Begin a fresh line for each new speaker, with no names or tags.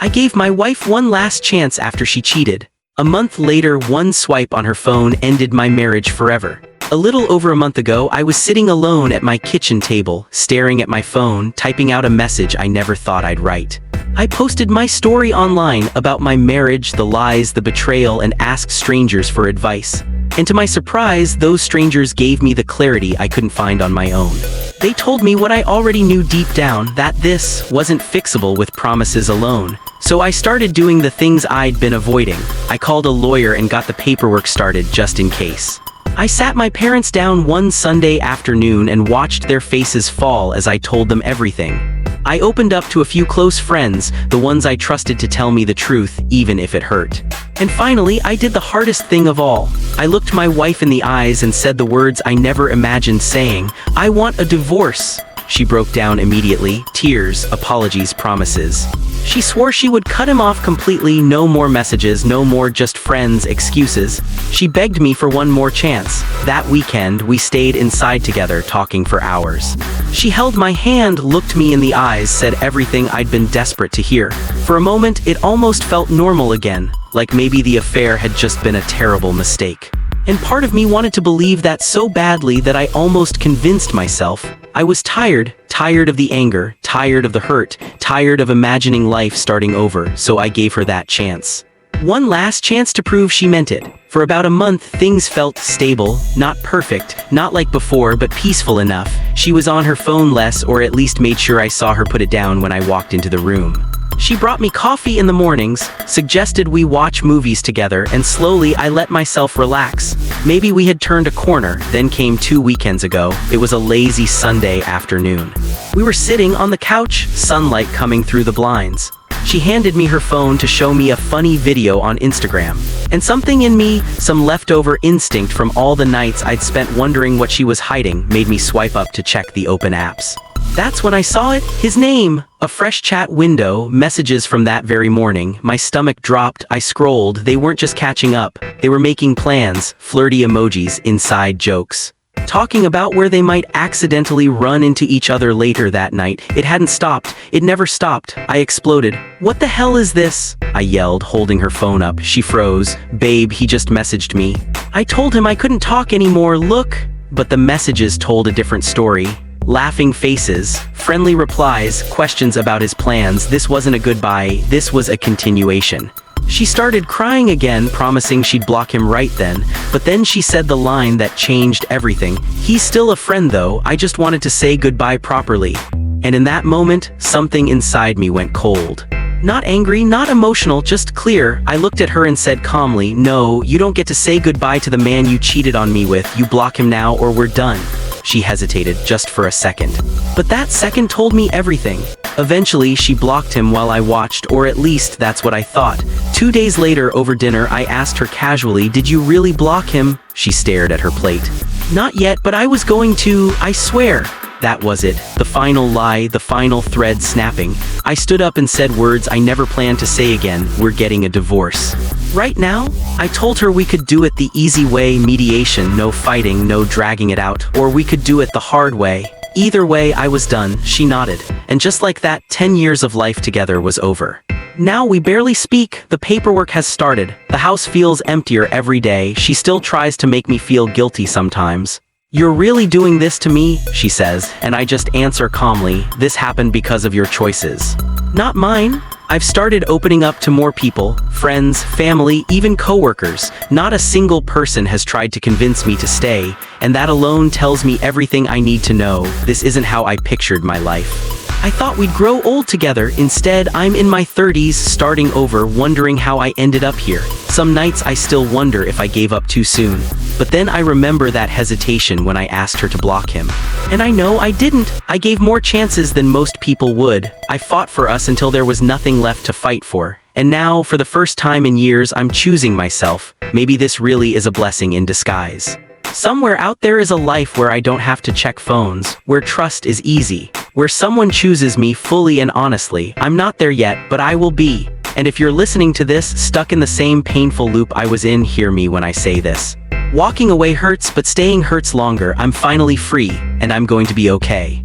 I gave my wife one last chance after she cheated. A month later, one swipe on her phone ended my marriage forever. A little over a month ago, I was sitting alone at my kitchen table, staring at my phone, typing out a message I never thought I'd write. I posted my story online about my marriage, the lies, the betrayal, and asked strangers for advice. And to my surprise, those strangers gave me the clarity I couldn't find on my own. They told me what I already knew deep down, that this wasn't fixable with promises alone. So I started doing the things I'd been avoiding. I called a lawyer and got the paperwork started just in case. I sat my parents down one Sunday afternoon and watched their faces fall as I told them everything. I opened up to a few close friends, the ones I trusted to tell me the truth, even if it hurt. And finally, I did the hardest thing of all. I looked my wife in the eyes and said the words I never imagined saying, "I want a divorce." She broke down immediately, tears, apologies, promises. She swore she would cut him off completely, no more messages, no more just friends, excuses. She begged me for one more chance. That weekend, we stayed inside together, talking for hours. She held my hand, looked me in the eyes, said everything I'd been desperate to hear. For a moment, it almost felt normal again, like maybe the affair had just been a terrible mistake. And part of me wanted to believe that so badly that I almost convinced myself. I was tired of the anger, tired of the hurt, tired of imagining life starting over, so I gave her that chance. One last chance to prove she meant it. For about a month, things felt stable, not perfect, not like before, but peaceful enough. She was on her phone less, or at least made sure I saw her put it down when I walked into the room. She brought me coffee in the mornings, suggested we watch movies together, and slowly I let myself relax. Maybe we had turned a corner. Then came 2 weekends ago. It was a lazy Sunday afternoon. We were sitting on the couch, sunlight coming through the blinds. She handed me her phone to show me a funny video on Instagram. And something in me, some leftover instinct from all the nights I'd spent wondering what she was hiding, made me swipe up to check the open apps. That's when I saw it, his name, a fresh chat window, messages from that very morning. My stomach dropped, I scrolled. They weren't just catching up, they were making plans, flirty emojis, inside jokes. Talking about where they might accidentally run into each other later that night. It hadn't stopped, it never stopped. I exploded. "What the hell is this?" I yelled, holding her phone up. She froze. "Babe, he just messaged me." I told him I couldn't talk anymore, look. But the messages told a different story. Laughing faces, friendly replies, questions about his plans. This wasn't a goodbye, this was a continuation. She started crying again, promising she'd block him right then, but then she said the line that changed everything. "He's still a friend though, I just wanted to say goodbye properly." And in that moment, something inside me went cold. Not angry, not emotional, just clear. I looked at her and said calmly, "No, you don't get to say goodbye to the man you cheated on me with. You block him now or we're done." She hesitated just for a second. But that second told me everything. Eventually, she blocked him while I watched, or at least that's what I thought. 2 days later, over dinner, I asked her casually, "Did you really block him?" She stared at her plate. "Not yet, but I was going to, I swear." That was it. The final lie, the final thread snapping. I stood up and said words I never planned to say again. "We're getting a divorce. Right now?" I told her we could do it the easy way, mediation, no fighting, no dragging it out. Or we could do it the hard way. Either way, I was done. She nodded. And just like that, 10 years of life together was over. Now we barely speak. The paperwork has started. The house feels emptier every day. She still tries to make me feel guilty sometimes. "You're really doing this to me?" she says, and I just answer calmly, "This happened because of your choices. Not mine." I've started opening up to more people, friends, family, even coworkers. Not a single person has tried to convince me to stay, and that alone tells me everything I need to know. This isn't how I pictured my life. I thought we'd grow old together. Instead, I'm in my 30s, starting over, wondering how I ended up here. Some nights I still wonder if I gave up too soon. But then I remember that hesitation when I asked her to block him. And I know I didn't. I gave more chances than most people would. I fought for us until there was nothing left to fight for. And now, for the first time in years, I'm choosing myself. Maybe this really is a blessing in disguise. Somewhere out there is a life where I don't have to check phones, where trust is easy, where someone chooses me fully and honestly. I'm not there yet, but I will be. And if you're listening to this, stuck in the same painful loop I was in, hear me when I say this. Walking away hurts, but staying hurts longer. I'm finally free, and I'm going to be okay.